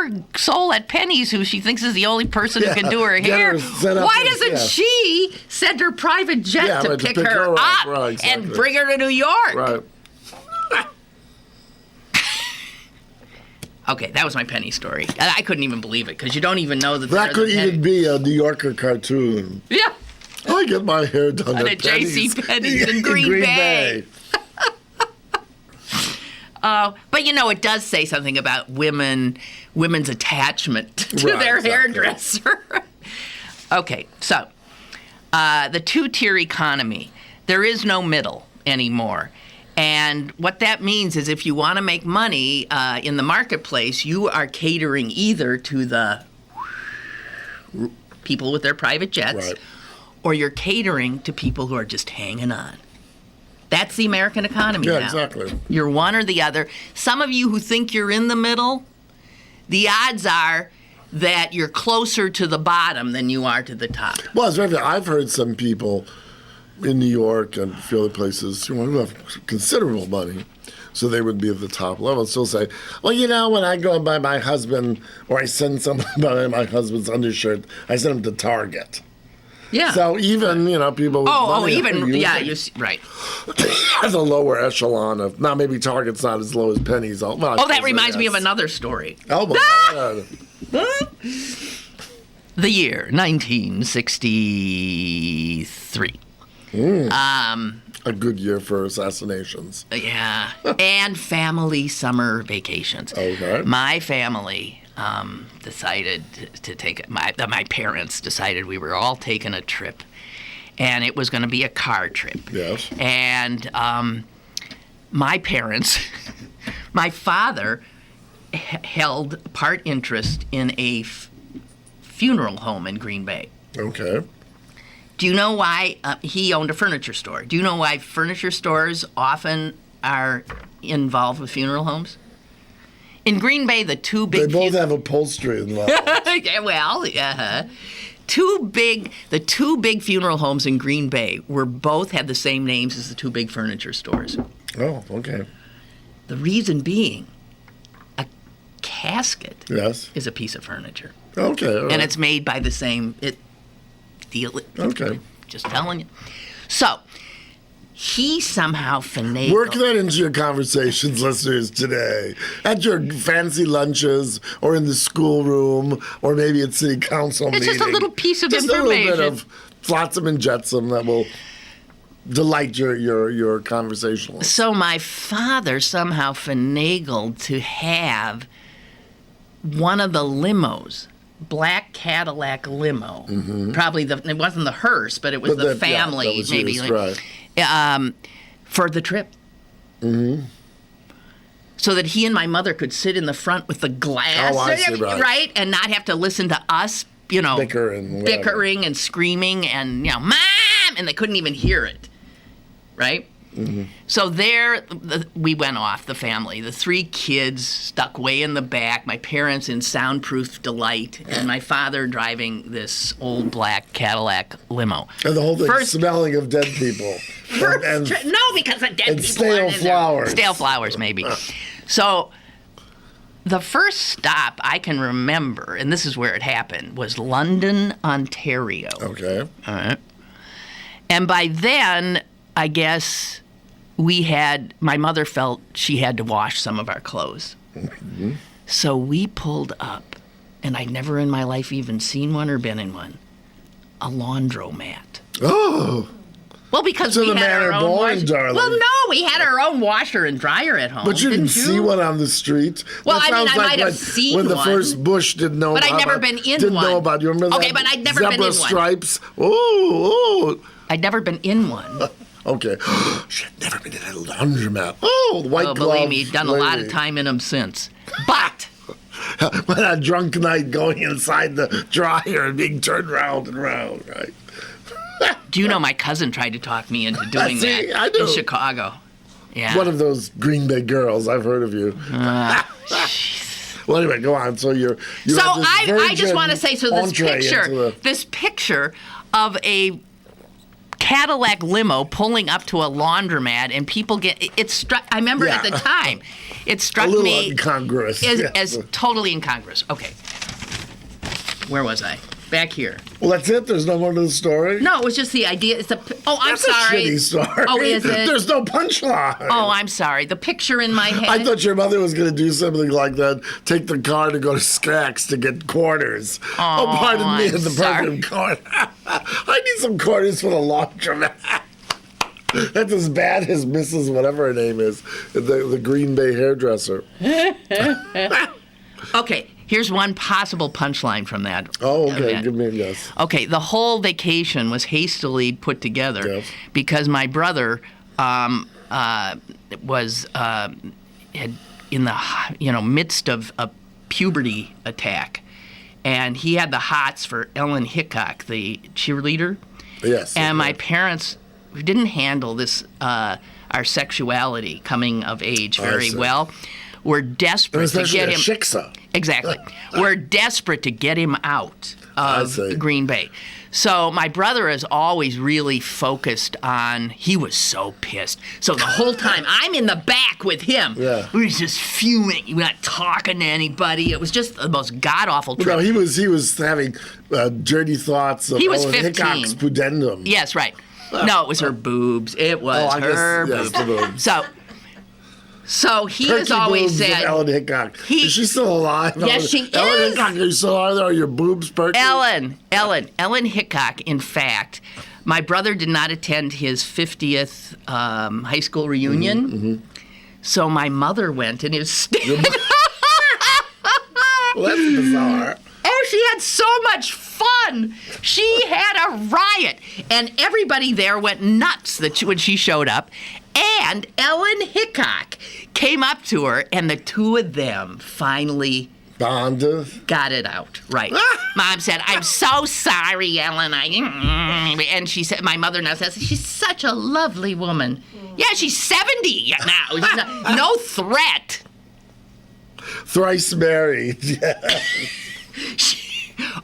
poor soul at Penny's who she thinks is the only person who can do her hair. Why doesn't she send her private jet to pick her up and bring her to New York? Right. Okay, that was my Penny story. I couldn't even believe it because you don't even know that. That could even be a New Yorker cartoon. Yeah. I get my hair done at J.C. Penney's in Green Bay. But it does say something about women's attachment to their hairdresser. Okay, so the two-tier economy. There is no middle anymore. And what that means is if you want to make money in the marketplace, you are catering either to the people with their private jets, or you're catering to people who are just hanging on. That's the American economy now. Yeah, exactly. You're one or the other. Some of you who think you're in the middle, the odds are that you're closer to the bottom than you are to the top. Well, it's very, I've heard some people in New York and a few other places who have considerable money, so they would be at the top level, and still say, well, when I go and buy my husband, or I send someone buy my husband's undershirt, I send him to Target. Yeah. So even, people with money right. As a lower echelon of, now maybe Target's not as low as Penny's. Well, that reminds me of another story. Oh, my God. The year 1963. A good year for assassinations. Yeah. And family summer vacations. Okay. My family decided to take my parents decided we were all taking a trip, and it was going to be a car trip. Yes. And my parents, my father held part interest in a funeral home in Green Bay. Okay. Do you know why he owned a furniture store? Do you know why furniture stores often are involved with funeral homes? In Green Bay, the two big... They both have upholstery involved. The two big funeral homes in Green Bay both had the same names as the two big furniture stores. Oh, okay. The reason being, a casket is a piece of furniture. Okay. All right. And it's made by the same... Okay. Just telling you. So, he somehow finagled... Work that into your conversations, listeners, today. At your fancy lunches, or in the schoolroom, or maybe at city council meeting. It's just a little piece of information. Just a little bit of flotsam and jetsam that will delight your conversationalists. So my father somehow finagled to have one of the limos, black Cadillac limo. Mm-hmm. Probably it wasn't the hearse, but it was the family, that was maybe. Used, right. For the trip. Mm-hmm. So that he and my mother could sit in the front with the glass, right, and not have to listen to us, bickering and screaming and Mom, and they couldn't even hear it, right? Mm-hmm. So there, we went off, the family. The three kids stuck way in the back, my parents in soundproof delight, and my father driving this old black Cadillac limo. And the whole thing smelling of dead people. No, because of dead and people. Stale flowers. Stale flowers, maybe. So the first stop I can remember, and this is where it happened, was London, Ontario. Okay. All right. And by then, I guess my mother felt she had to wash some of our clothes. Mm-hmm. So we pulled up, and I'd never in my life even seen one or been in one, a laundromat. Oh. Well, because we had our own washer. Darling. Well, no, we had our own washer and dryer at home. But you didn't see one on the street? Well, I might have seen one. When the first Bush didn't know about it. But I'd never been in one. Didn't know about it. You remember that? Okay, but I'd never been in one. Zebra stripes. Oh. I'd never been in one. Okay. She had never been in a laundromat. Oh, the white glove. Believe me, done a lot of time in them since. But when a drunk night going inside the dryer and being turned round and round, right? Do you know my cousin tried to talk me into doing that I do. in Chicago? Yeah. One of those Green Bay girls. I've heard of you. Well, anyway, go on. So I just want to say, this picture of a Cadillac limo pulling up to a laundromat, and people it struck. I remember at the time, it struck me a me little incongruous. As totally incongruous. Okay, where was I? Back here. Well, that's it? There's no more to the story? No, it was just the idea. I'm that's sorry. That's a shitty story. Oh, is it? There's no punchline. Oh, I'm sorry. The picture in my head. I thought your mother was going to do something like that. Take the car to go to Skaggs to get quarters. Oh, pardon me, in the perfect corner. I need some quarters for the laundromat. That's as bad as Mrs. whatever her name is, the Green Bay hairdresser. Okay. Here's one possible punchline from that. Oh, okay. Event. Give me a guess. Okay, the whole vacation was hastily put together because my brother was in the midst of a puberty attack, and he had the hots for Ellen Hickok, the cheerleader. Yes. And my parents didn't handle this our sexuality coming of age very well. We're desperate to get him. Shiksa. Exactly. We're desperate to get him out of Green Bay. So my brother is always really focused on. He was so pissed. So the whole time I'm in the back with him. Yeah. We were just fuming. We're not talking to anybody. It was just the most god awful trip. No, he was having dirty thoughts of he was 15. Hickok's pudendum. Yes, right. No, it was her boobs. It was her boobs. The boobs. So he has always said... Ellen Hickok. Is she still alive? Yes, she is. Ellen Hickok, are you still alive? Are your boobs perky? Ellen Hickok, in fact, my brother did not attend his 50th high school reunion. Mm-hmm. So my mother went, and it was... Well, that's bizarre. Oh, she had so much fun. She had a riot. And everybody there went nuts when she showed up. And Ellen Hickok came up to her, and the two of them finally got it out. Right. Mom said, "I'm so sorry, Ellen." And she said, my mother now says, "She's such a lovely woman." Yeah, she's 70 now. No threat. Thrice married.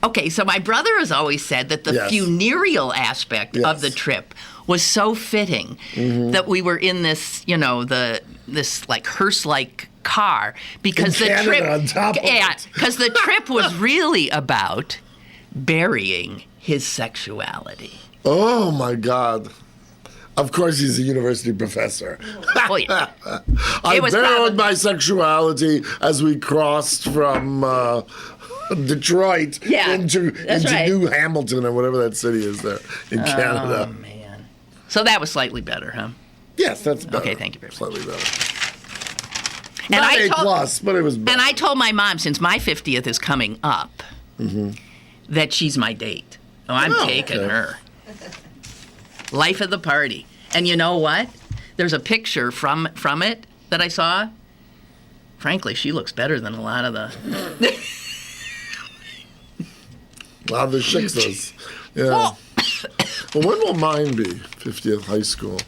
Okay, so my brother has always said that the funereal aspect of the trip was so fitting that we were in this, this like hearse-like car because the trip was really about burying his sexuality. Oh my God. Of course he's a university professor. Well, yeah. I buried my sexuality as we crossed from Detroit into New Hamilton or whatever that city is there in Canada. Oh, man. So that was slightly better, huh? Yes, that's better. Okay, thank you very much. Slightly better. And Not A+, but it was better. And I told my mom, since my 50th is coming up, that she's my date. Oh, I'm taking her. Life of the party. And you know what? There's a picture from it that I saw. Frankly, she looks better than a lot of the... A lot of the shiksas. Yeah. Well, when will mine be? 50th high school.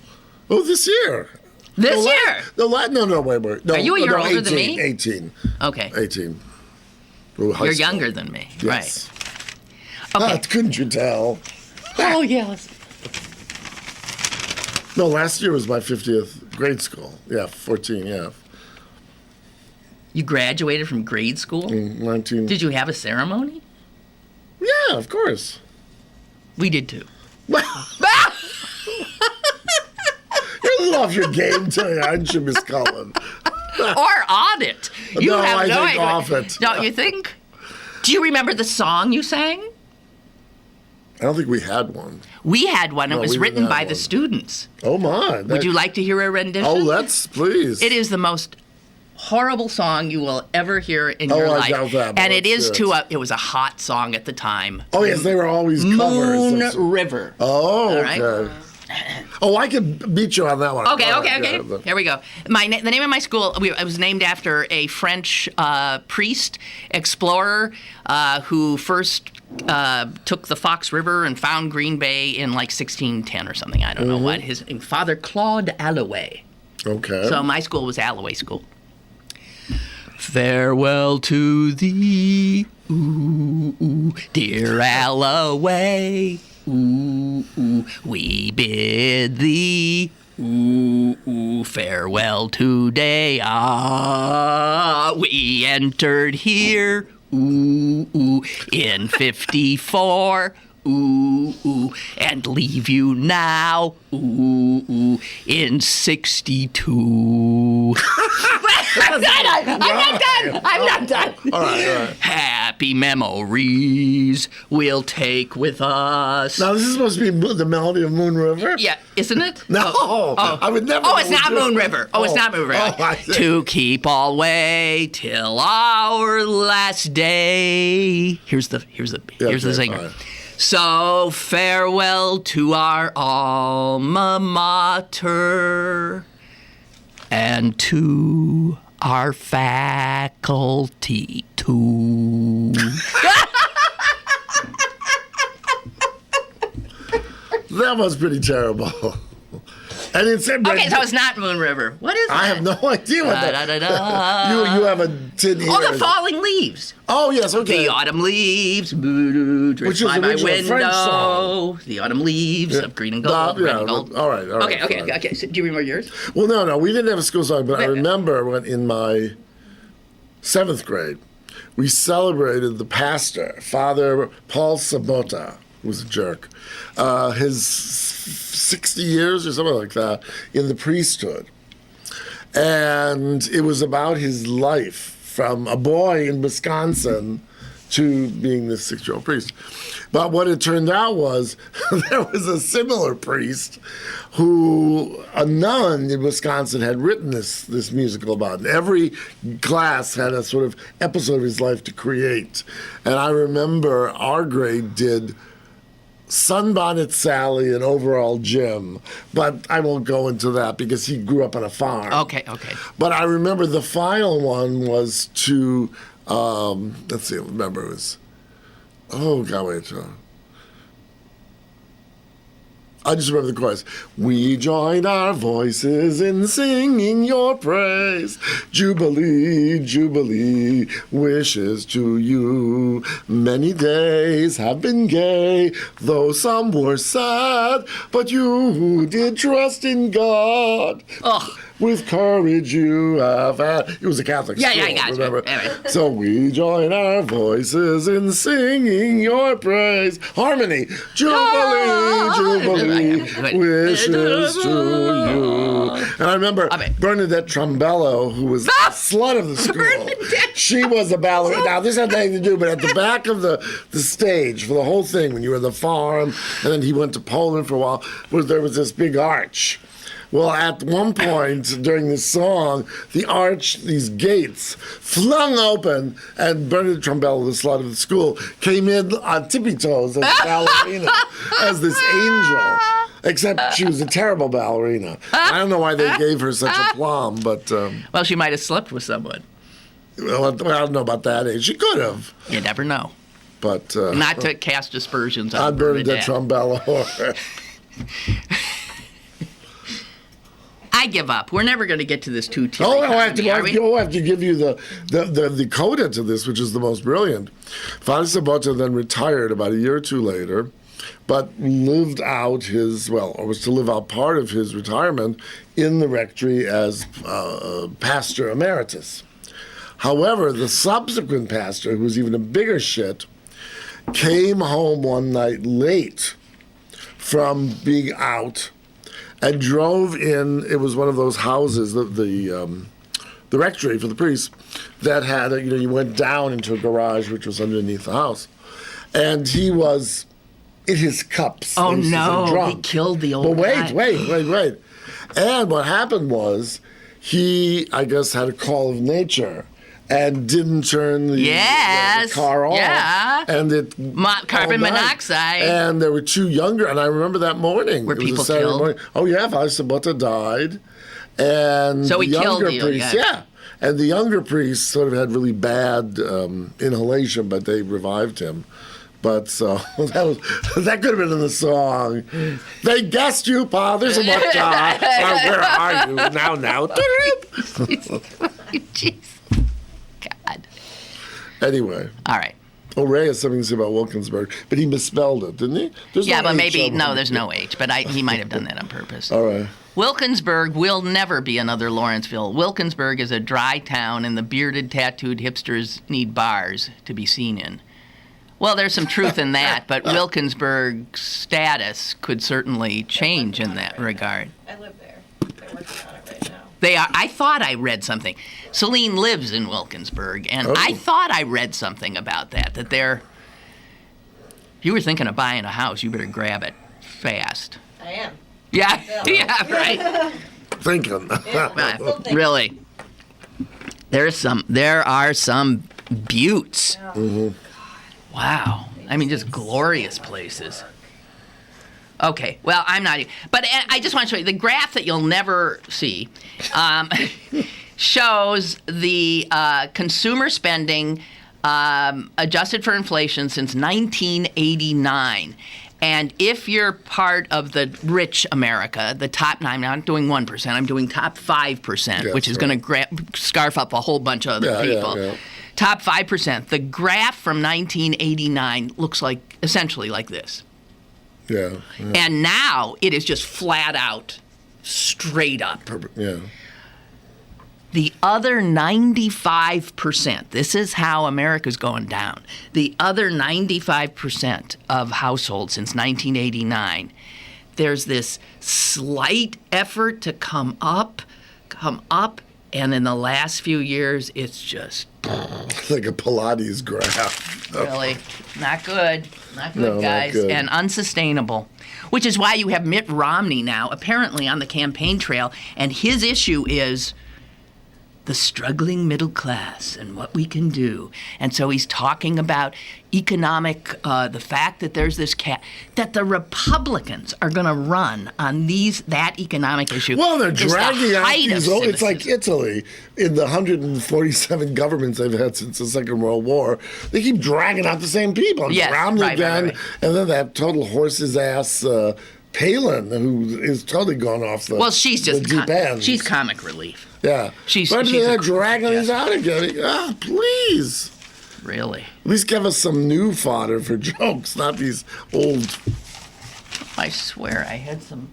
Oh, this year. This year? No, wait. No, are you a year older 18, than me? 18. Okay. 18. You're younger than me. Yes. Right. Okay. Couldn't you tell? Oh, yes. No, last year was my 50th grade school. Yeah, 14, yeah. You graduated from grade school? 19. Did you have a ceremony? Yeah, of course. We did too. You're a little off your game today, aren't you, Miss Cullen? Or on it. You no, have I no think idea. Off it. Don't you think? Do you remember the song you sang? I don't think we had one. We had one. It was written by the students. Oh, my. Would you like to hear a rendition? Oh, let's, please. It is the most horrible song you will ever hear in your life. I doubt that. And it was a hot song at the time. Oh, yes, they were always covers. Moon River. Oh, okay. Right? Oh, I could beat you on that one. Okay. Here we go. The name of my school, it was named after a French priest, explorer, who first took the Fox River and found Green Bay in like 1610 or something. I don't know what. His Father Claude Alloway. Okay. So my school was Alloway School. Farewell to thee, ooh, ooh, dear Alloway, ooh. we bid thee farewell today. We entered here in 54. And leave you now in 62. I'm not done. All right. Happy memories we'll take with us. Now, this is supposed to be the melody of Moon River? Yeah, isn't it? No, I would never. Oh, it's not Moon River. It's not Moon River. I see. To keep alway till our last day. Here's the singer. Right. So farewell to our alma mater and to our faculty too. That was pretty terrible. And it's okay, so it's not Moon River. What is it? I have no idea what that is. You have a tin ear. Oh, the falling leaves. Oh, yes, okay. The autumn leaves drift by my window. The autumn leaves of green and gold. Red and gold. All right. Okay. So, do you remember yours? Well, no. We didn't have a school song, but I remember when in my 7th grade, we celebrated the pastor, Father Paul Sabota, who was a jerk, his 60 years or something like that in the priesthood. And it was about his life from a boy in Wisconsin to being this 6-year-old priest. But what it turned out was there was a similar priest who a nun in Wisconsin had written this musical about. And every class had a sort of episode of his life to create. And I remember our grade did Sunbonnet Sally and Overall Jim, but I won't go into that because he grew up on a farm. Okay. But I remember the final one was to, let's see, remember it was, I just remember the chorus. We join our voices in singing your praise. Jubilee, Jubilee, wishes to you. Many days have been gay, though some were sad. But you did trust in God. Oh. With courage you have had. It was a Catholic school, I got remember? You. So we join our voices in singing your praise. Harmony. Jubilee, Jubilee, wishes to you. And I remember Bernadette Trombello, who was the slut of the school. She was a ballerina. Now, this had nothing to do, but at the back of the stage for the whole thing, when you were in the farm, and then he went to Poland for a while, there was this big arch. Well, at one point during this song, the arch, these gates, flung open, and Bernadette Trombello, the slut of the school, came in on tippy toes as a ballerina, as this angel. Except she was a terrible ballerina. I don't know why they gave her such aplomb, but... well, she might have slept with someone. Well, I don't know about that age. She could have. You never know. But... not to cast aspersions on Bernadette Trombello. I give up. We're never going to get to this two-tier economy, I have to give you the coda to this, which is the most brilliant. Father Sabota then retired about a year or two later, but lived out was to live out part of his retirement in the rectory as pastor emeritus. However, the subsequent pastor, who was even a bigger shit, came home one night late from being out and drove in. It was one of those houses, the rectory for the priests, that had, you went down into a garage which was underneath the house. And he was in his cups. Oh, no. He killed the old guy. Wait. And what happened was he, I guess, had a call of nature and didn't turn the car off. Yeah. And it carbon monoxide. And there were two younger, and I remember that morning. Were people killed? Morning. Oh, yeah, Father Sabota died. And so he killed the priest, and the younger priest sort of had really bad inhalation, but they revived him. But so that could have been in the song. They guessed you, Father Sabota. Where are you now? Jeez. God. Anyway. All right. Oh, Ray has something to say about Wilkinsburg, but he misspelled it, didn't he? There's there's no H, but he might have done that on purpose. All right. Wilkinsburg will never be another Lawrenceville. Wilkinsburg is a dry town, and the bearded, tattooed hipsters need bars to be seen in. Well, there's some truth in that, but Wilkinsburg's status could certainly change in that regard. I live there. They're working on it right now. They are. I thought I read something. Celine lives in Wilkinsburg, and I thought I read something about that they're... If you were thinking of buying a house, you better grab it fast. I am. Yeah, yeah, right. Thinking. Really. There are some buttes. Yeah. Mm-hmm. Wow. I mean, just glorious places. Okay, well, I'm not... But I just want to show you, the graph that you'll never see shows the consumer spending adjusted for inflation since 1989. And if you're part of the rich America, the top 9, I'm not doing 1%, I'm doing top 5%, which is going to scarf up a whole bunch of other people. Yeah. Top 5%. The graph from 1989 looks like essentially like this. Yeah. And now it is just flat out, straight up. Yeah. The other 95%, this is how America's going down. The other 95% of households since 1989, there's this slight effort to come up, and in the last few years, it's just... like a Pilates graph. Really, not good. Not good, No, guys. not good. And unsustainable. Which is why you have Mitt Romney now, apparently on the campaign trail, and his issue is the struggling middle class and what we can do. And so he's talking about economic, the fact that there's this that the Republicans are going to run on that economic issue. Well, they're dragging out these. It's like Italy in the 147 governments they've had since the Second World War. They keep dragging out the same people. Yes, Romney again, right. and then that total horse's ass Palin, who is totally gone off the she's just the deep end. She's comic relief. Yeah, but they're dragging these out again. Please. Really? At least give us some new fodder for jokes, not these old. I swear I had some.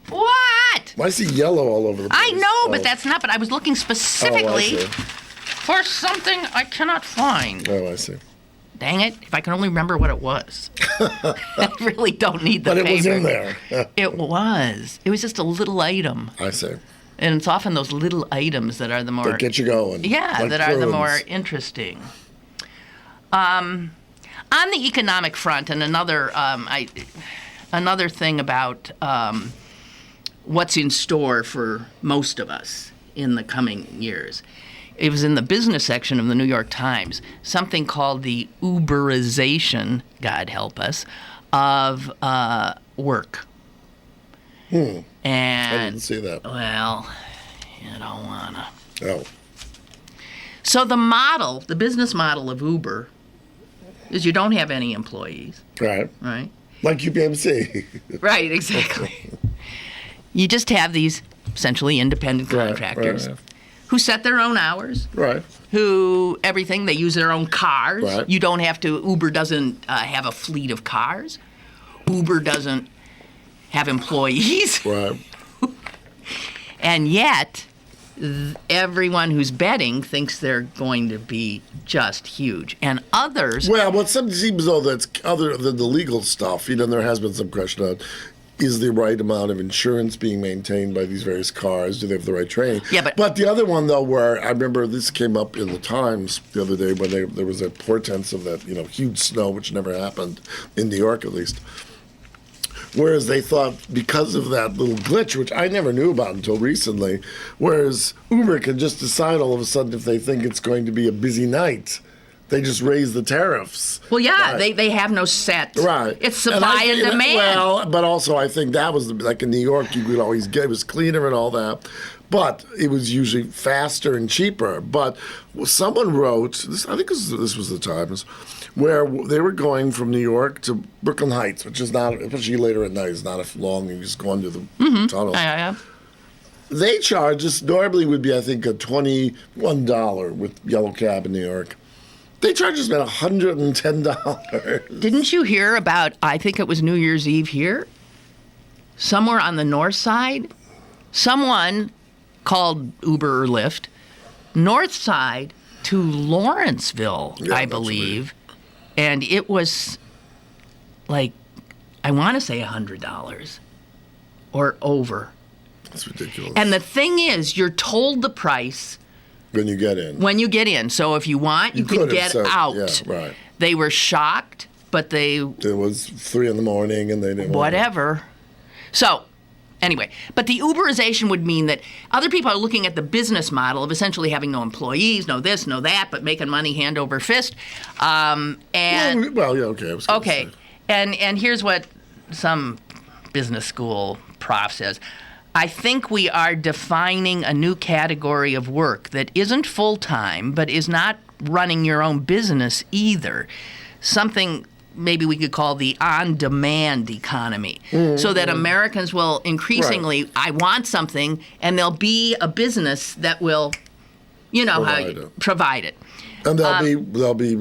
What? Well, I see yellow all over the place. I know, but that's not. But I was looking specifically I see. for something I cannot find. Oh, I see. Dang it! If I can only remember what it was. I really don't need the paper. But it was in there. It was. It was just a little item. I see. And it's often those little items that are the more... That get you going. Yeah, like that prunes. are the more interesting. On the economic front, and another thing about what's in store for most of us in the coming years. It was in the business section of the New York Times, something called the Uber-ization, God help us, of work. And I didn't see that. Well, you don't wanna. Oh. So the business model of Uber is you don't have any employees. Right. Right? Like UPMC. Right, exactly. You just have these essentially independent contractors who set their own hours. Right. They use their own cars. Right. You don't have to, Uber doesn't have a fleet of cars. Uber doesn't have employees. Right. And yet, everyone who's betting thinks they're going to be just huge. And others... Well, what seems, though, that's other than the legal stuff, there has been some question on, is the right amount of insurance being maintained by these various cars? Do they have the right training? Yeah, but the other one, though, where I remember this came up in the Times the other day when there was a portent of that, huge snow, which never happened, in New York at least. Whereas they thought because of that little glitch, which I never knew about until recently, whereas Uber can just decide all of a sudden if they think it's going to be a busy night, they just raise the tariffs. Well, yeah, right. they have no set. Right. It's supply and demand. Well, but also I think that was, like in New York, you could always get, it was cleaner and all that. But it was usually faster and cheaper. But someone wrote, I think this was the Times, where they were going from New York to Brooklyn Heights, which is not, especially later at night, is not a long, you just go under the tunnel. Yeah. They charge, this normally would be, I think, a $21 with yellow cab in New York. They charge us about $110. Didn't you hear about, I think it was New Year's Eve here, somewhere on the north side, someone called Uber or Lyft, north side to Lawrenceville, I believe, and it was like, I want to say $100 or over. That's ridiculous. And the thing is, you're told the price when you get in. So if you want, you can get out. Yeah, right. They were shocked, but it was 3 a.m. and they didn't. Whatever. So, anyway, but the Uber-ization would mean that other people are looking at the business model of essentially having no employees, no this, no that, but making money hand over fist. Okay. Okay. And here's what some business school prof says. I think we are defining a new category of work that isn't full-time, but is not running your own business either. Something maybe we could call the on-demand economy, so that Americans will increasingly, I want something, and there'll be a business that will, provide it. And there'll be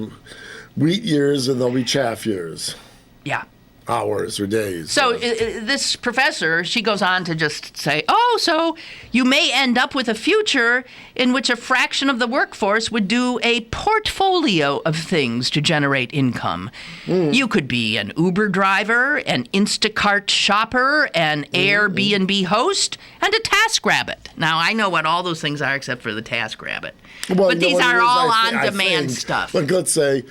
wheat years and there'll be chaff years. Yeah. Hours or days. So this professor, she goes on to just say, so you may end up with a future in which a fraction of the workforce would do a portfolio of things to generate income. You could be an Uber driver, an Instacart shopper, an Airbnb host, and a TaskRabbit. Now, I know what all those things are except for the TaskRabbit. Well, but these are all on-demand stuff. Like, let's say...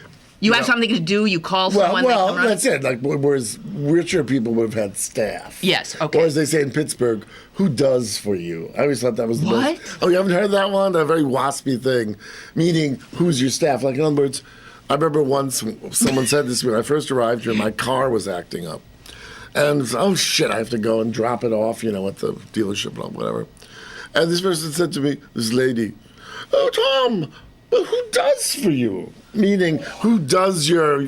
You have something to do, you call someone. Well, that's it. Like, whereas richer people would have had staff. Yes, okay. Or as they say in Pittsburgh, who does for you? I always thought that was the What? most... Oh, you haven't heard that one? That very waspy thing. Meaning, who's your staff? Like, in other words, I remember once someone said this to me when I first arrived here, my car was acting up. And, oh, shit, I have to go and drop it off, at the dealership or whatever. And this person said to me, this lady, oh, Tom... But who does for you? Meaning, who does your,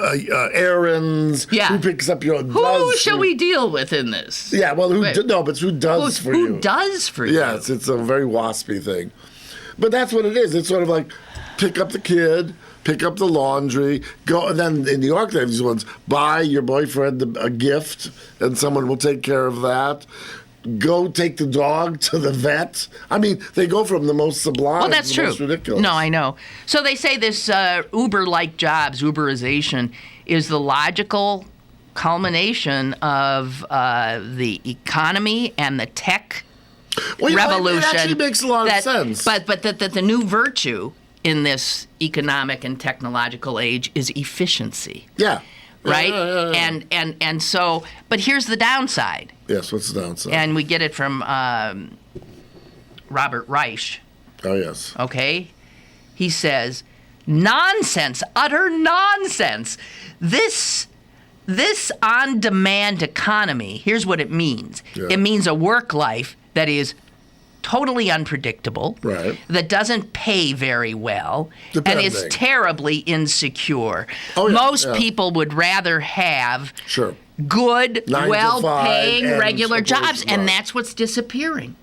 errands? Yeah. Who picks up your... Who shall we deal with in this? Yeah, well, who does for you? Who does for you? Yes, it's a very waspy thing. But that's what it is. It's sort of like, pick up the kid, pick up the laundry, go... And then in New York, they have these ones, buy your boyfriend a gift, and someone will take care of that. Go take the dog to the vet. I mean, they go from the most sublime that's to the most true. ridiculous. No, I know. So they say this Uber-like jobs, Uber-ization, is the logical culmination of the economy and the tech revolution. It actually makes a lot of sense. But that the new virtue in this economic and technological age is efficiency. Yeah. Right? Yeah. And so, but here's the downside. Yes, what's the downside? And we get it from Robert Reich. Oh, yes. Okay? He says, nonsense, utter nonsense. This on-demand economy, here's what it means. Yeah. It means a work life that is totally unpredictable, right, that doesn't pay very well, Depending. and is terribly insecure. Oh, yeah, Most people would rather have good, 9 to 5 well-paying, regular jobs, right. and that's what's disappearing.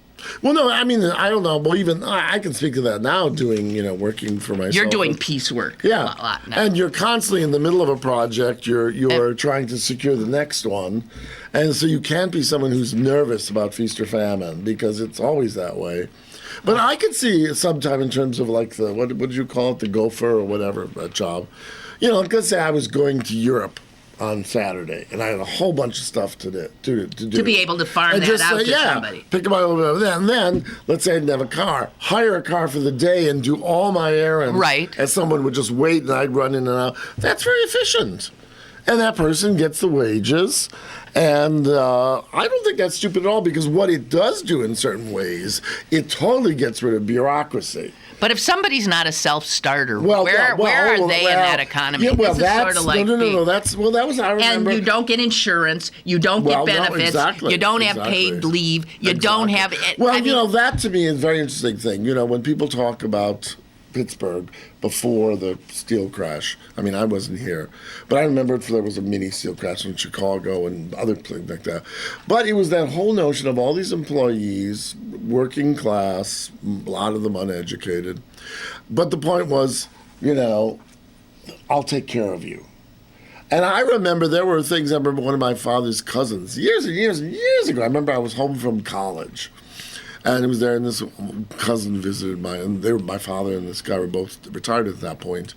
Well, no, I mean, I don't know. Well, even I can speak to that now, working for myself. You're doing piecework. Yeah, a lot now. And you're constantly in the middle of a project. You're trying to secure the next one, and so you can't be someone who's nervous about feast or famine because it's always that way. But I could see sometime in terms of like the what did you call it, the gopher or whatever that job. Let's say I was going to Europe on Saturday, and I had a whole bunch of stuff to do. To be able to farm and that just out say, to somebody. Pick them up, and then, let's say I didn't have a car, hire a car for the day and do all my errands. Right. And someone would just wait, and I'd run in and out. That's very efficient. And that person gets the wages. And I don't think that's stupid at all, because what it does do in certain ways, it totally gets rid of bureaucracy. But if somebody's not a self-starter, where are they in that economy? Yeah, well, that's sort of like no. That was I remember. And you don't get insurance. You don't get benefits. No, exactly, you don't have paid leave. You don't have. Well, that to me is a very interesting thing. When people talk about Pittsburgh before the steel crash. I mean, I wasn't here, but I remember there was a mini steel crash in Chicago and other places like that. But it was that whole notion of all these employees, working class, a lot of them uneducated. But the point was, I'll take care of you. And I remember there were things. I remember one of my father's cousins years and years and years ago. I remember I was home from college. And he was there, and this cousin visited my father and this guy were both retired at that point.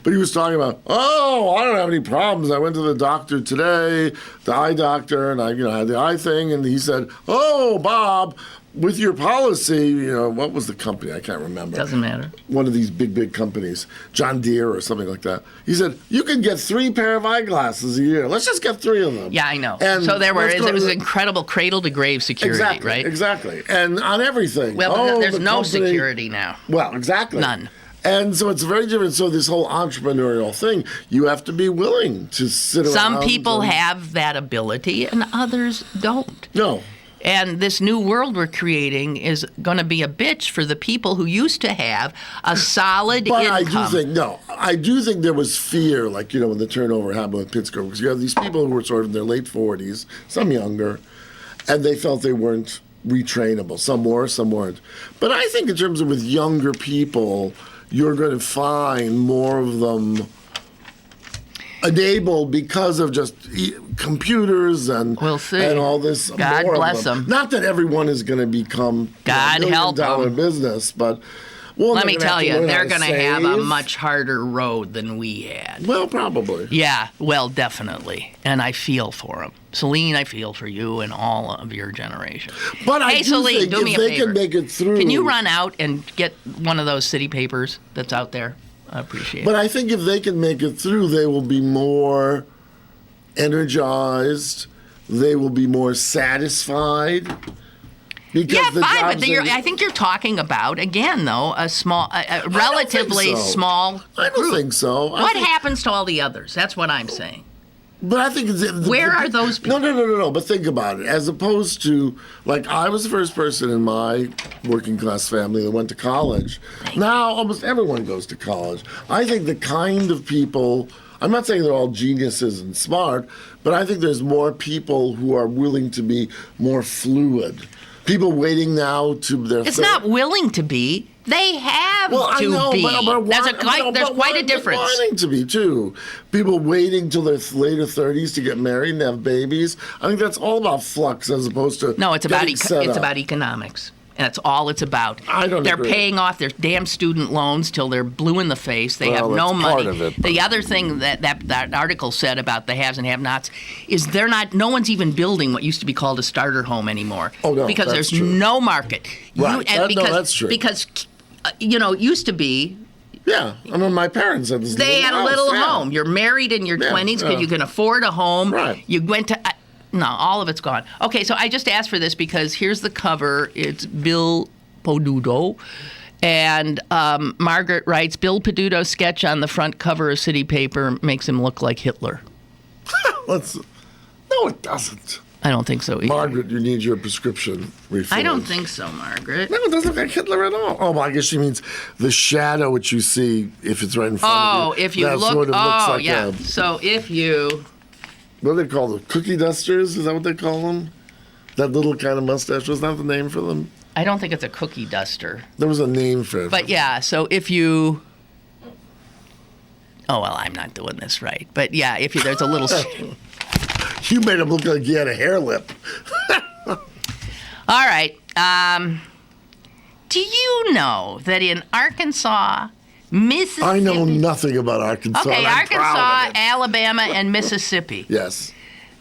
But he was talking about, I don't have any problems. I went to the doctor today, the eye doctor, and I had the eye thing. And he said, Bob, with your policy, what was the company? I can't remember. Doesn't matter. One of these big companies, John Deere or something like that. He said, you can get 3 pair of eyeglasses a year. Let's just get 3 of them. Yeah, I know. And so it was incredible cradle-to-grave security, right? Exactly. And on everything. Well, there's no security now. Well, exactly. None. And so it's very different. So this whole entrepreneurial thing, you have to be willing to sit around. Some people have that ability and others don't. No. And this new world we're creating is going to be a bitch for the people who used to have a solid income. I do think there was fear, like, when the turnover happened with Pittsburgh, because you have these people who were sort of in their late 40s, some younger, and they felt they weren't retrainable. Some were, some weren't. But I think in terms of with younger people, you're going to find more of them enabled because of just computers and we'll see. And all this. God bless them. Not that everyone is going to become God help them. business, but let me tell you, they're going to have a much harder road than we had. Well, probably. Yeah, well, definitely. And I feel for them. Celine, I feel for you and all of your generation. But hey, Celine, do me a favor. They can make it through. Can you run out and get one of those city papers that's out there? I appreciate it. But I think if they can make it through, they will be more energized. They will be more satisfied. Yeah, fine, but I think you're talking about, again, though, a relatively small group. I don't think so. What happens to all the others? That's what I'm saying. But I think where are those people? No. But think about it. As opposed to, like, I was the first person in my working class family that went to college. Now almost everyone goes to college. I think the kind of people, I'm not saying they're all geniuses and smart, but I think there's more people who are willing to be more fluid. People waiting now to their. It's not willing to be. They have to be. There's quite a difference. Wanting to be too. People waiting till their later 30s to get married and have babies. I think that's all about flux as opposed to. No, it's about economics. And that's all it's about. They're agree. Paying off their damn student loans till they're blue in the face. They have no money. Part of it, the other thing that article said about the haves and have-nots is no one's even building what used to be called a starter home anymore. Oh, no, because there's true. no market. Right. That's true. Because, it used to be. Yeah, I mean, my parents had this. They had a little home. You're married in your 20s because you can afford a home. Right. You went to. No, all of it's gone. Okay, so I just asked for this because here's the cover. It's Bill Peduto. And Margaret writes, Bill Peduto's sketch on the front cover of City Paper makes him look like Hitler. No, it doesn't. I don't think so either. Margaret, you need your prescription refilled. I don't think so, Margaret. No, it doesn't look like Hitler at all. Oh, well, I guess she means the shadow which you see if it's right in front of you. Oh, if you look. Sort of looks like yeah. So if you. What do they call them? Cookie dusters? Is that what they call them? That little kind of mustache. Was that the name for them? I don't think it's a cookie duster. There was a name for it. But yeah, so if you. Oh, well, I'm not doing this right. But yeah, if there's a little. You made him look like he had a hair lip. All right. Do you know that in Arkansas, Mississippi... I know nothing about Arkansas. Okay, Arkansas, Alabama, and Mississippi. Yes.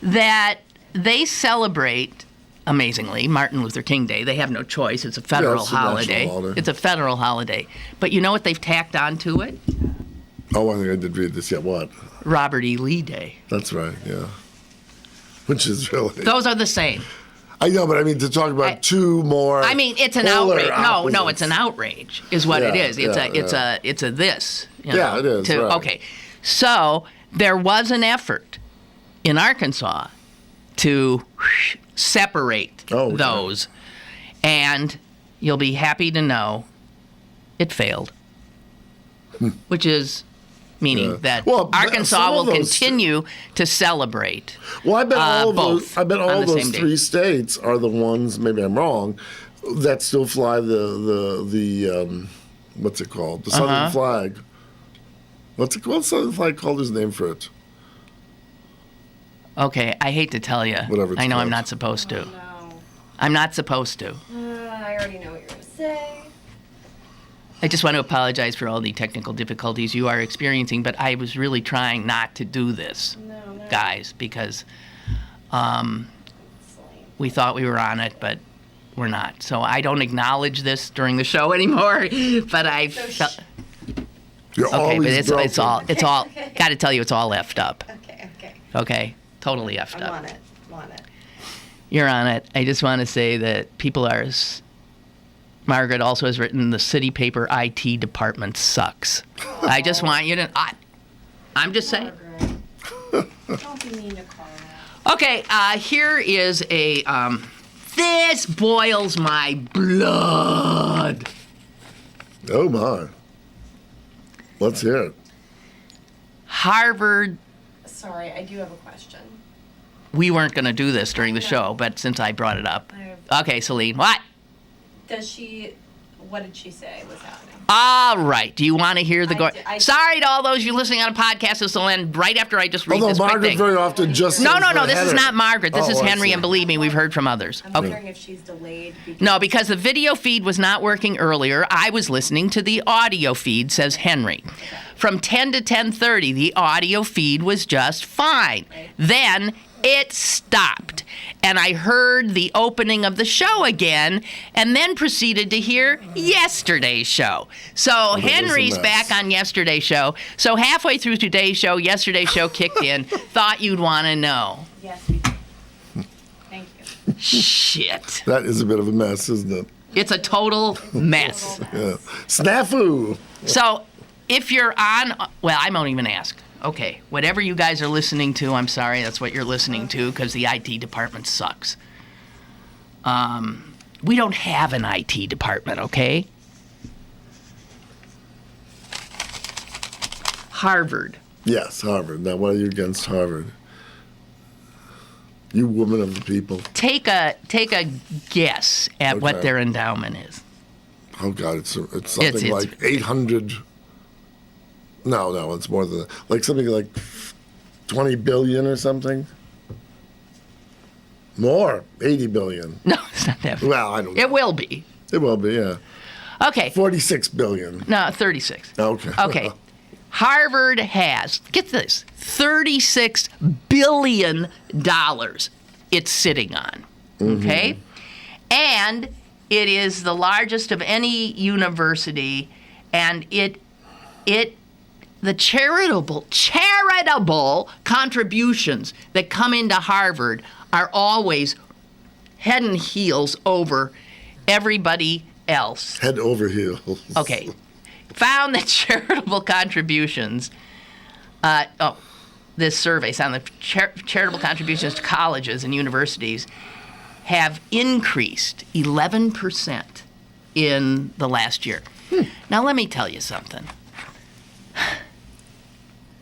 That they celebrate, amazingly, Martin Luther King Day. They have no choice. It's a federal holiday. It's a federal holiday. But you know what they've tacked onto it? Oh, I think I did read this. Yeah, what? Robert E. Lee Day. That's right, yeah. Which is really... Those are the same. I know, but I mean, to talk about two more... I mean, it's an outrage. No, it's an outrage is what it is. It's a this. Yeah, it is, right. Okay, so there was an effort in Arkansas to separate those, and you'll be happy to know it failed, which is... meaning that Arkansas will continue to celebrate. Well, I bet all both. I bet all those three states are the ones. Maybe I'm wrong. That still fly the what's it called? The Southern flag. What's the flag called? His name for it? Okay, I hate to tell you. Whatever it's I know called. I'm not supposed to. No. I'm not supposed to. I already know what you're going to say. I just want to apologize for all the technical difficulties you are experiencing, but I was really trying not to do this, guys, because we thought we were on it, but we're not. So I don't acknowledge this during the show anymore, but I felt... You're okay, but always it's all, Okay. got to tell you, it's all effed up. Okay. Okay? Totally effed I'm up. on it. You're on it. I just want to say that people are... Margaret also has written, the city paper IT department sucks. I just want you to... I'm just saying. Don't be mean to Carla. Okay, here is a... this boils my blood. Oh, my. Let's hear it. Harvard... Sorry, I do have a question. We weren't going to do this during the show, but since I brought it up. Okay, Celine, what? What did she say was happening? All right. Do you want to hear the... I Sorry to all those you listening on a podcast. This will end right after I just read this quick Margaret thing. very often just... No, says the this is header. not Margaret. This is I Henry, see. and believe me, we've heard from others. I'm wondering if she's delayed. No, because the video feed was not working earlier. I was listening to the audio feed, says Henry. Okay. From 10 to 10:30, the audio feed was just fine. Right. Then it stopped. And I heard the opening of the show again, and then proceeded to hear yesterday's show. So Henry's back on yesterday's show. So halfway through today's show, yesterday's show kicked in. Thought you'd want to know. Yes, we do. Thank you. Shit. That is a bit of a mess, isn't it? It's a total mess. Yeah. Snafu! So if you're on, well, I won't even ask. Okay, whatever you guys are listening to, I'm sorry, that's what you're listening to, because the IT department sucks. We don't have an IT department, okay? Harvard. Yes, Harvard. Now, what are you against Harvard? You woman of the people. Take a guess at what Okay. their endowment is. Oh, God, it's something like 800... No, it's more than that. Like something like 20 billion or something. More, 80 billion. No, it's not that. Well, I don't know. It will be. It will be, yeah. Okay. 46 billion. No, 36. Okay. Okay. Harvard has, get this, $36 billion it's sitting on. Okay? And it is the largest of any university, and the charitable contributions that come into Harvard are always head and heels over everybody else. Head over heels. Okay. Found that charitable contributions, this survey found that charitable contributions to colleges and universities have increased 11% in the last year. Now, let me tell you something.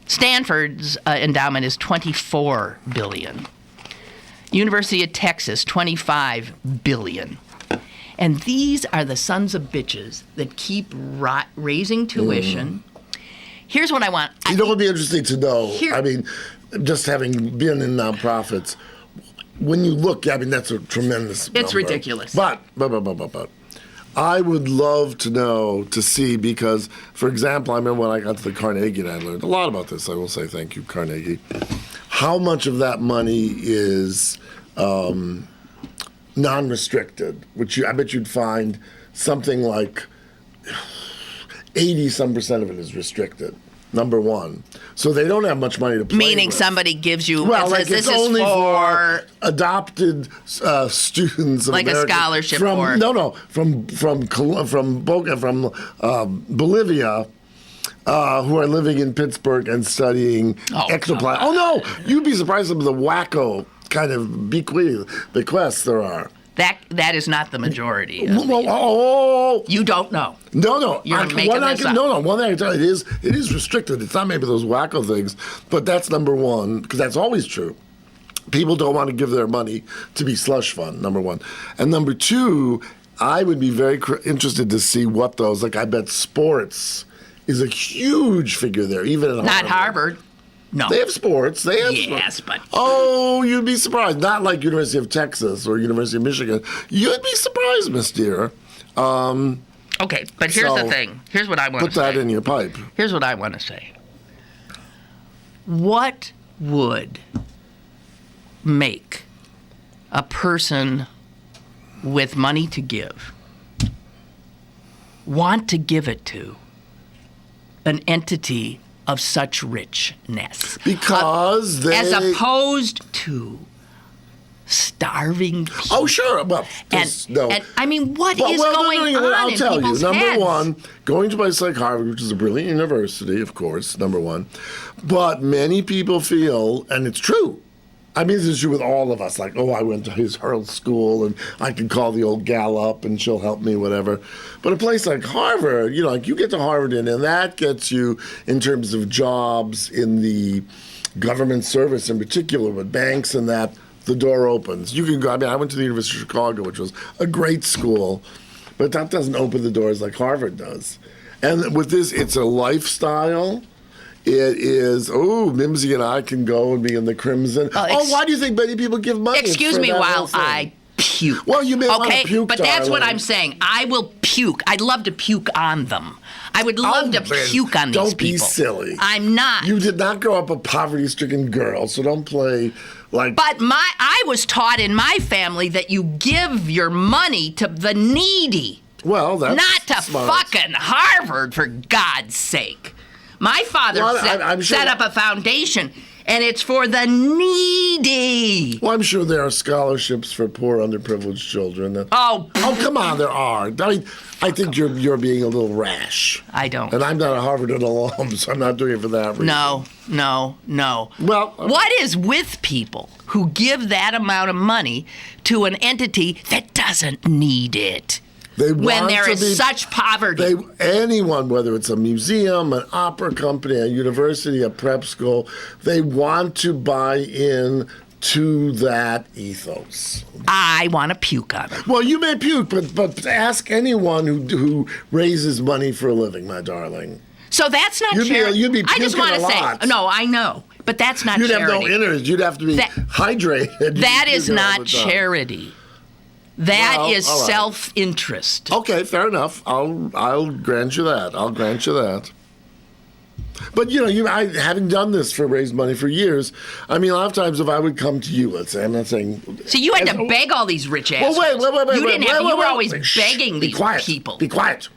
Stanford's endowment is $24 billion. University of Texas, $25 billion. And these are the sons of bitches that keep raising tuition. Here's what I want. You know what would be interesting to know? I mean, just having been in nonprofits, when you look, I mean, that's a tremendous It's number. ridiculous. But. I would love to know, to see, because, for example, I remember when I got to the Carnegie, and I learned a lot about this. I will say thank you, Carnegie. How much of that money is non-restricted? Which I bet you'd find something like 80% of it is restricted. Number one. So they don't have much money to play Meaning with. somebody gives you, Well, says, like this it's is only for adopted students of like America a scholarship from, for... No, from Bolivia, who are living in Pittsburgh and studying ectoplasm. Oh, no, you'd be surprised at the wacko kind of bequests there are. That is not the majority. You don't know. No. You're making this up. No. One thing I can tell you, it is restricted. It's not maybe those wacko things, but that's number one, because that's always true. People don't want to give their money to be slush fund, number one. And number two, I would be very interested to see what those, like I bet sports is a huge figure there, even in Not Harvard. No. They have sports. Yes, but... Oh, you'd be surprised. Not like University of Texas or University of Michigan. You'd be surprised, Miss Dear. Okay, but here's the thing. Here's what I want to say. Put that in your pipe. Here's what I want to say. What would make a person with money to give want to give it to an entity of such richness? Because they... As opposed to starving people. Oh, sure. Well, and I mean, what is going on I'll in tell people's you. Number heads? one, going to a place like Harvard, which is a brilliant university, of course, number one. But many people feel, and it's true, I mean, this is true with all of us. Like, I went to his Hurl school, and I can call the old gal up, and she'll help me, whatever. But a place like Harvard, like you get to Harvard, and that gets you in terms of jobs in the government service, in particular with banks and that. The door opens. You can go. I mean, I went to the University of Chicago, which was a great school, but that doesn't open the doors like Harvard does. And with this, it's a lifestyle. It is, Mimsy and I can go and be in the Crimson. Why do you think many people give money? Excuse me while I puke. Well, you may want to puke, but that's what I'm saying. I will puke. I'd love to puke on them. I would love to puke on these people. Don't be silly. I'm not. You did not grow up a poverty-stricken girl, so don't play like... But I was taught in my family that you give your money to the needy. Well, that's not to smart. fucking Harvard, for God's sake. My father set up a foundation, and it's for the needy. Well, I'm sure there are scholarships for poor, underprivileged children. Oh, come on, there are. I think you're being a little rash. I don't. And I'm not a Harvard alum, so I'm not doing it for that reason. No. Well, what is with people who give that amount of money to an entity that doesn't need it? When there is such poverty. Anyone, whether it's a museum, an opera company, a university, a prep school, they want to buy in to that ethos. I want to puke on it. Well, you may puke, but ask anyone who raises money for a living, my darling. So that's not charity. You'd be puking I just want to say, lot. no, I know, but that's not charity. You'd have no innards. You'd have to be hydrated. That is not charity. That is self-interest. Okay, fair enough. I'll grant you that. But having done this for raised money for years, I mean, a lot of times if I would come to you, let's say, I'm not saying. So you had to beg all these rich assholes. Well, wait. You were always begging these people. Be quiet.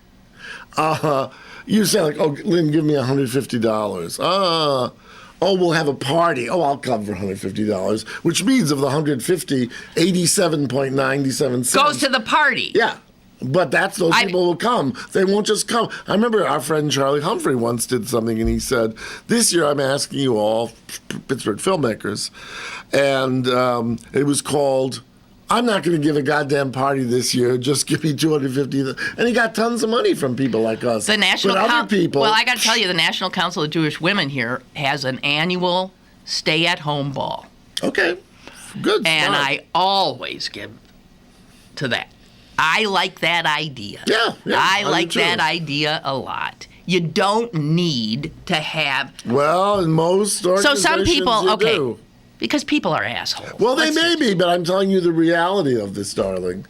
You say like, Lynn, give me $150. We'll have a party. I'll come for $150, which means of the $150, 87.97 cents goes to the party. Yeah. But those people will come. They won't just come. I remember our friend Charlie Humphrey once did something, and he said, this year I'm asking you all, Pittsburgh filmmakers, and it was called, I'm not going to give a goddamn party this year, just give me $250. And he got tons of money from people like us. The National other people. Well, I got to tell you, the National Council of Jewish Women here has an annual stay-at-home ball. Okay, good. And I always give to that. I like that idea. Yeah, I like that idea a lot. You don't need to have... Well, in most organizations, so some people, do. Because people are assholes. Well, they may be, but I'm telling you the reality of this, darling.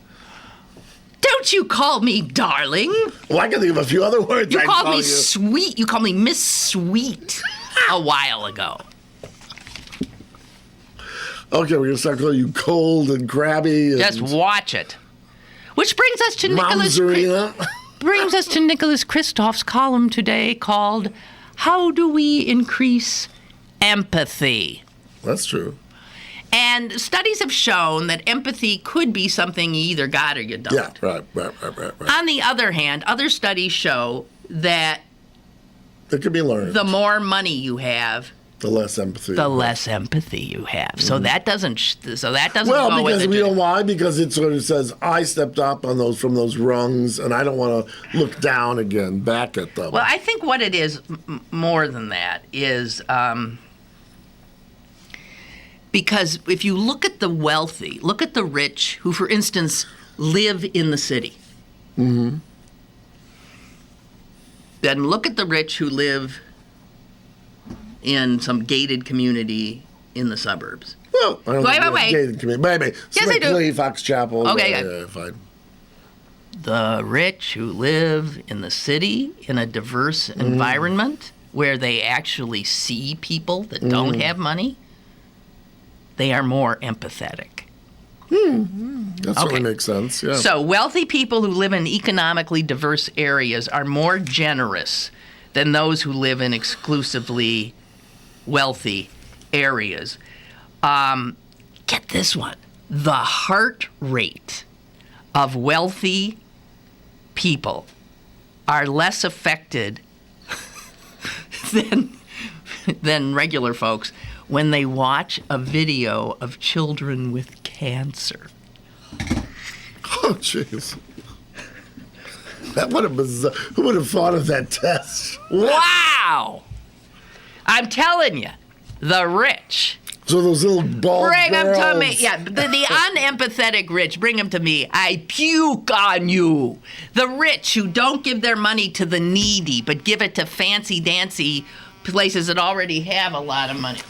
Don't you call me darling. Well, I can think of a few other words. You called me sweet. You called me Miss Sweet a while ago. Okay, we're going to start calling you cold and crabby. And just watch it. Which brings us to Nicholas Kristof's column today called "How Do We Increase Empathy?" That's true. And studies have shown that empathy could be something you either got or you don't. Yeah, right. On the other hand, other studies show that it could be learned. The more money you have, the less empathy. The less empathy you have. Mm-hmm. So that doesn't. Well, go because with we know why. Because it sort of says I stepped up on from those rungs, and I don't want to look down again back at them. Well, I think what it is more than that is because if you look at the wealthy, look at the rich, who, for instance, live in the city. Mm-hmm. then look at the rich who live in some gated community in the suburbs. Well, I don't wait. Gated community. Maybe. Yes, I do. Fox Chapel. Okay, yeah, fine. The rich who live in the city in a diverse environment where they actually see people that don't have money, they are more empathetic. That certainly makes sense, yeah. So wealthy people who live in economically diverse areas are more generous than those who live in exclusively wealthy areas. Get this one. The heart rate of wealthy people are less affected than regular folks when they watch a video of children with cancer. Oh, jeez. Who would have thought of that test? Wow! I'm telling you, the rich. So those little bald Bring girls. them to me. Yeah, the unempathetic rich, bring them to me. I puke on you. The rich who don't give their money to the needy, but give it to fancy-dancy places that already have a lot of money.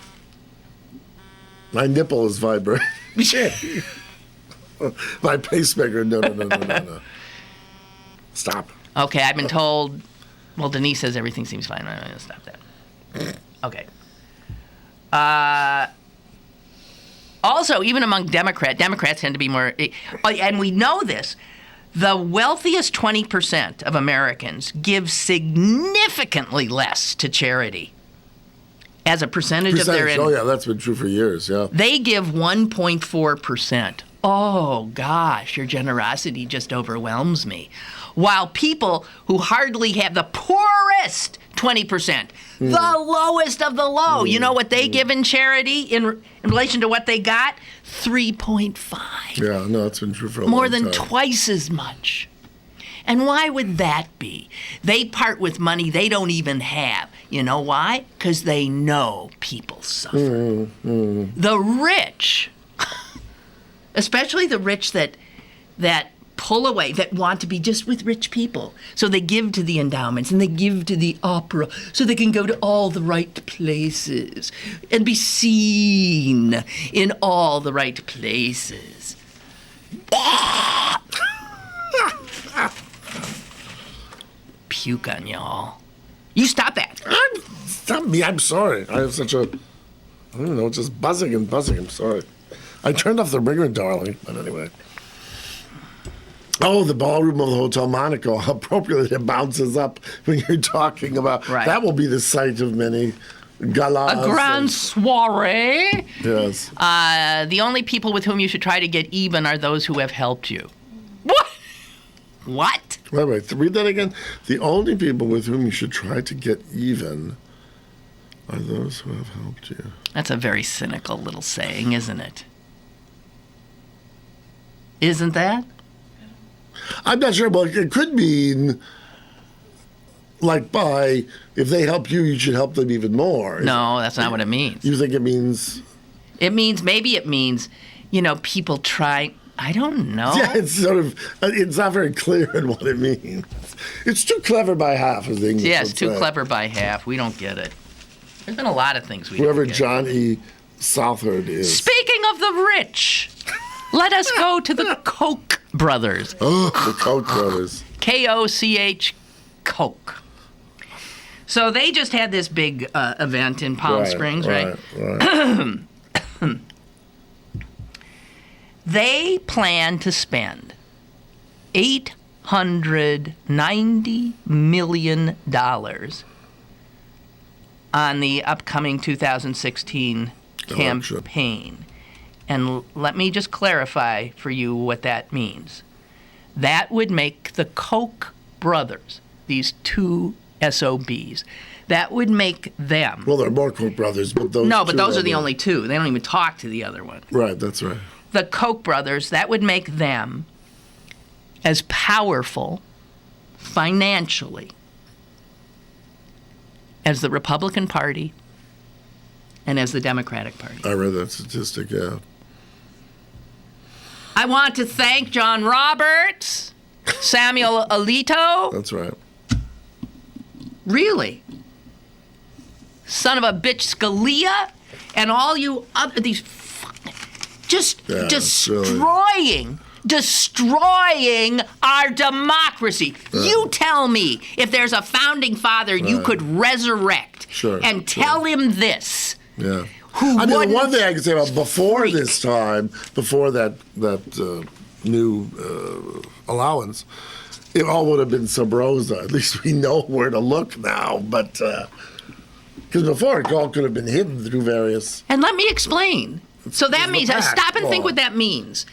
My nipple is vibrating. My pacemaker. No. Stop. Okay, I've been told. Well, Denise says everything seems fine. I'm going to stop that. Okay. Also, even among Democrats tend to be more, and we know this, the wealthiest 20% of Americans give significantly less to charity as a percentage of their income. Oh, yeah, that's been true for years, yeah. They give 1.4%. Oh, gosh, your generosity just overwhelms me. While people who hardly have the poorest 20%, the lowest of the low, you know what they give in charity in relation to what they got? 3.5. Yeah, no, it's been true for a long time. More than twice as much. And why would that be? They part with money they don't even have. You know why? Because they know people suffer. The rich, especially the rich that pull away, that want to be just with rich people. So they give to the endowments and they give to the opera so they can go to all the right places and be seen in all the right places. Puke on y'all. You stop that. Stop me. I'm sorry. I have such a, I don't know, just buzzing. I'm sorry. I turned off the ringer, darling. But anyway. Oh, the ballroom of the Hotel Monaco. How appropriately it bounces up when you're talking about. Right. That will be the site of many galas. A grand soiree. Yes. The only people with whom you should try to get even are those who have helped you. What? What? Wait. Read that again. The only people with whom you should try to get even are those who have helped you. That's a very cynical little saying, isn't it? Isn't that? I'm not sure, but it could mean, like, if they help you, you should help them even more. No, that's not what it means. You think it means? Maybe it means, people try, I don't know. Yeah, it's not very clear in what it means. It's too clever by half, as the English Yeah, it's would too say. clever by half. We don't get it. There's been a lot of things we Whoever don't get. John E. Southard is. Speaking of the rich, let us go to the Koch Brothers. Oh, the Koch Brothers. Koch, Koch. So they just had this big event in Palm Springs, right? They plan to spend $890 million on the upcoming 2016 campaign. And let me just clarify for you what that means. That would make the Koch brothers, these two SOBs, that would make them... Well, there are more Koch brothers, but those No, but two those are the only two. They don't even talk to the other one. Right, that's right. The Koch brothers, that would make them as powerful financially as the Republican Party and as the Democratic Party. I read that statistic, yeah. I want to thank John Roberts, Samuel Alito. That's right. Really? Son of a bitch Scalia and all you other, these just destroying our democracy. You tell me if there's a founding father you could resurrect and tell him this. Yeah. The one thing I can say about before this time, before that new allowance, it all would have been sub rosa. At least we know where to look now. But because before it all could have been hidden through various. And let me explain. So that means stop and think what that means.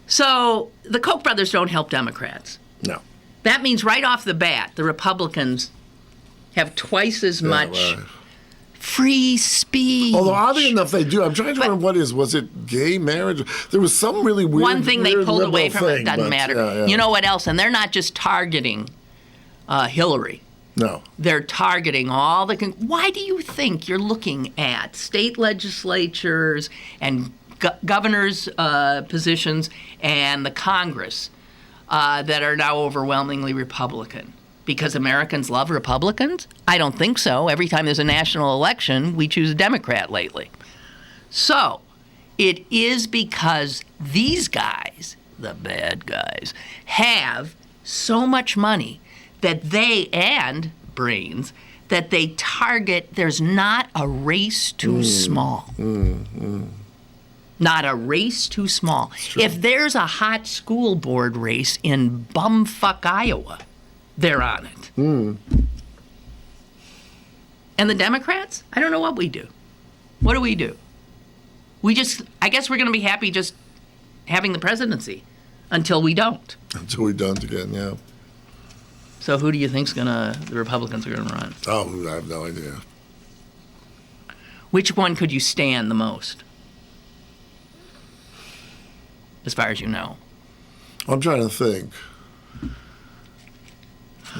So the Koch brothers don't help Democrats. No. That means right off the bat, the Republicans have twice as much free speech. Although oddly enough, they do. I'm trying to remember was it gay marriage? There was some really weird. One thing they pulled away from it doesn't matter. Yeah. You know what else? And they're not just targeting Hillary. No. They're targeting all the. Why do you think you're looking at state legislatures and governors' positions and the Congress that are now overwhelmingly Republican? Because Americans love Republicans? I don't think so. Every time there's a national election, we choose a Democrat lately. So it is because these guys, the bad guys, have so much money that and brains, that they target. There's not a race too small. Not a race too small. If there's a hot school board race in bumfuck Iowa, they're on it. And the Democrats? I don't know what we do. What do? I guess we're going to be happy just having the presidency until we don't. Until we don't again, yeah. So who do you think's the Republicans are going to run? Oh, I have no idea. Which one could you stand the most? As far as you know. I'm trying to think.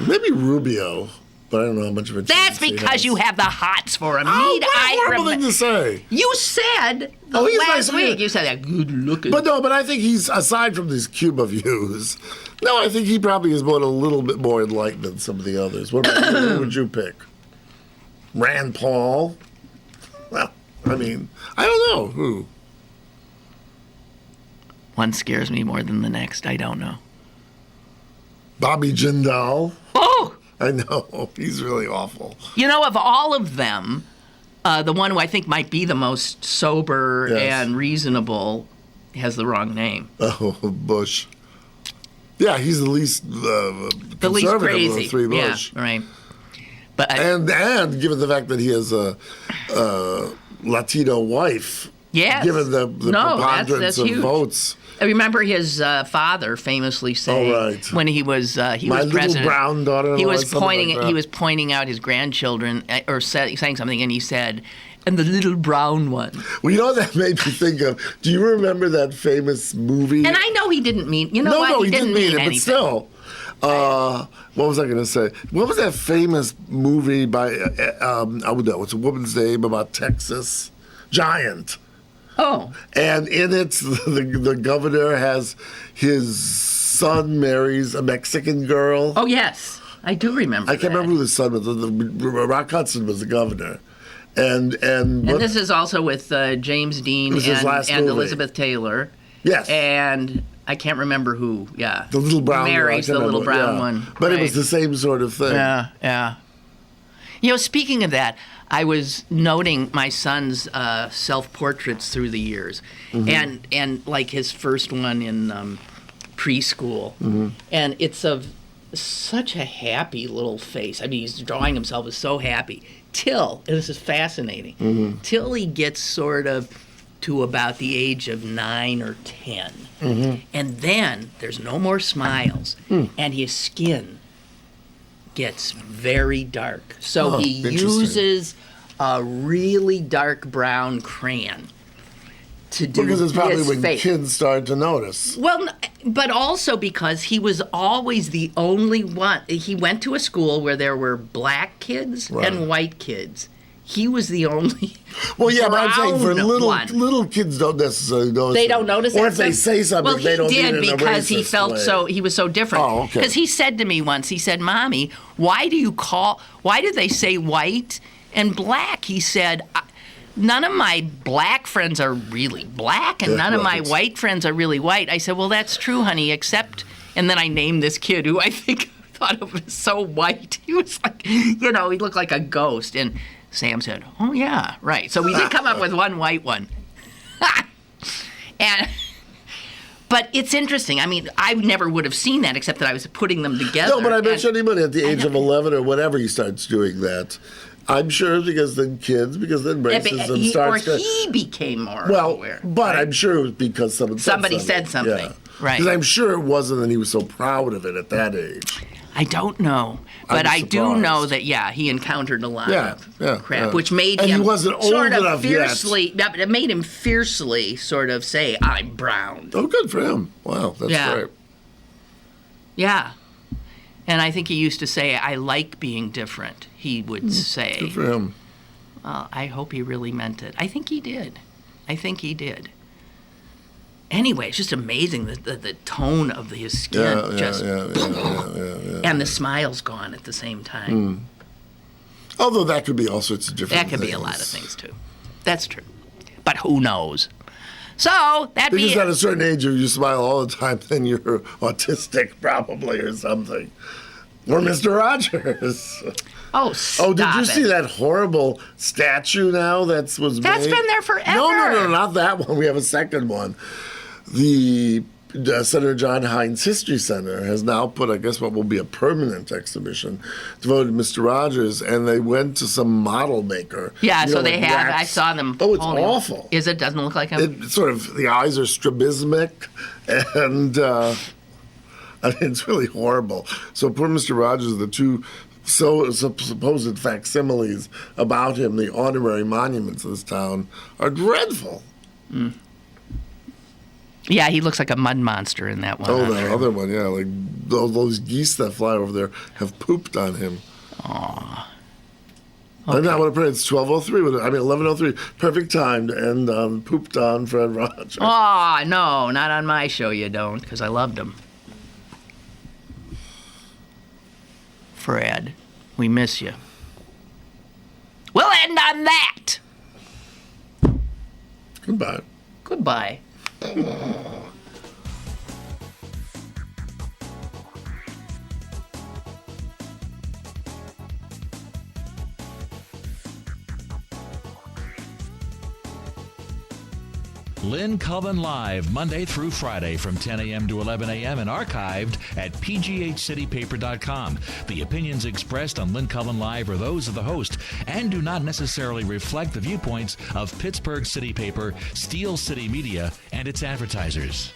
Maybe Rubio, but I don't know how much of a chance. That's because you have the hots for him. What a horrible thing to say. You said last week. You said that good looking. But I think he's, aside from these Cuba views, I think he probably is a little bit more enlightened than some of the others. What about you? Who would you pick? Rand Paul? Well, I mean, I don't know. Who? One scares me more than the next. I don't know. Bobby Jindal. Oh! I know. He's really awful. Of all of them, the one who I think might be the most sober and reasonable has the wrong name. Oh, Bush. Yeah, he's the least crazy of the three Bush. Yeah, right. But and given the fact that he has a Latino wife, given the preponderance of votes. I remember his father famously saying when he was president. My little brown daughter. He was pointing out his grandchildren or saying something, and he said, "And the little brown one." Well, you know what that made me think of? Do you remember that famous movie? And I know he didn't mean. He didn't mean it, but still. What was I going to say? What was that famous movie by? What's a woman's name about Texas? Giant. Oh. And in it, the governor has his son marries a Mexican girl. Oh, yes. I do remember I can't remember who the son was. Rock Hudson was the governor. And this is also with James Dean and Elizabeth Taylor. Yes. And I can't remember who, The little brown one. Marries the little brown one. But it was the same sort of thing. Yeah. Speaking of that, I was noting my son's self-portraits through the years, and like his first one in preschool, and it's of such a happy little face. I mean, he's drawing himself as so happy till, and this is fascinating, till he gets sort of to about the age of 9 or 10, and then there's no more smiles, and his skin gets very dark. So he uses a really dark brown crayon to do because it's probably when face. Kids started to notice. Well, but also because he was always the only one. He went to a school where there were black kids and white kids, he was the only. Well, yeah, but I'm saying for one. little kids don't necessarily notice. They don't notice. Or if they say something, they don't mean it in a racist way. Well, he did because he felt he was so different. Oh, okay. Because he said to me once, he said, "Mommy, why do they say white and black?" He said, "None of my black friends are really black, and none of my white friends are really white." I said, "Well, that's true, honey, except," and then I named this kid who I think thought of as so white. He was like, he looked like a ghost. And Sam said, "Oh, yeah, right." So we did come up with one white one. But it's interesting. I mean, I never would have seen that except that I was putting them together. No, but I bet you anybody at the age of 11 or whatever he starts doing that. I'm sure because then racism starts. Or he became more aware. But right? I'm sure it was because somebody said something. Yeah. Right. Because I'm sure it wasn't that he was so proud of it at that age. I don't know. But I do know that, he encountered a lot of crap, which made him he wasn't old sort of enough fiercely, yet. It made him fiercely sort of say, "I'm brown." Oh, good for him. Wow, that's great. Yeah. And I think he used to say, "I like being different," he would say. Good for him. Well, I hope he really meant it. I think he did. Anyway, it's just amazing the tone of his skin. And the smile's gone at the same time. Although that could be all sorts of different things. That could be a lot of things, too. That's true. But who knows? So, because at a certain age, if you smile all the time, then you're autistic probably or something. Or Mr. Rogers. Oh, stop Oh, did you see that horrible statue now that's made? That's been there forever. No, not that one. We have a second one. The Senator John Hines History Center has now put, I guess, what will be a permanent exhibition devoted to Mr. Rogers, and they went to some model maker. Yeah, so they have. I saw them. Oh, it's awful. Is it? Doesn't look like him? It sort of, the eyes are strabismic, and it's really horrible. So poor Mr. Rogers, the two supposed facsimiles about him, the honorary monuments of this town, are dreadful. Yeah, he looks like a mud monster in that one. Oh, that other one, yeah. Like those geese that fly over there have pooped on him. Aw. Okay. And now what it's 11:03. Perfect time to end on pooped on Fred Rogers. Oh, no, not on my show you don't, because I loved him. Fred, we miss you. We'll end on that. Goodbye. Lynn Cullen Live, Monday through Friday from 10 a.m. to 11 a.m. and archived at pghcitypaper.com. The opinions expressed on Lynn Cullen Live are those of the host and do not necessarily reflect the viewpoints of Pittsburgh City Paper, Steel City Media, and its advertisers.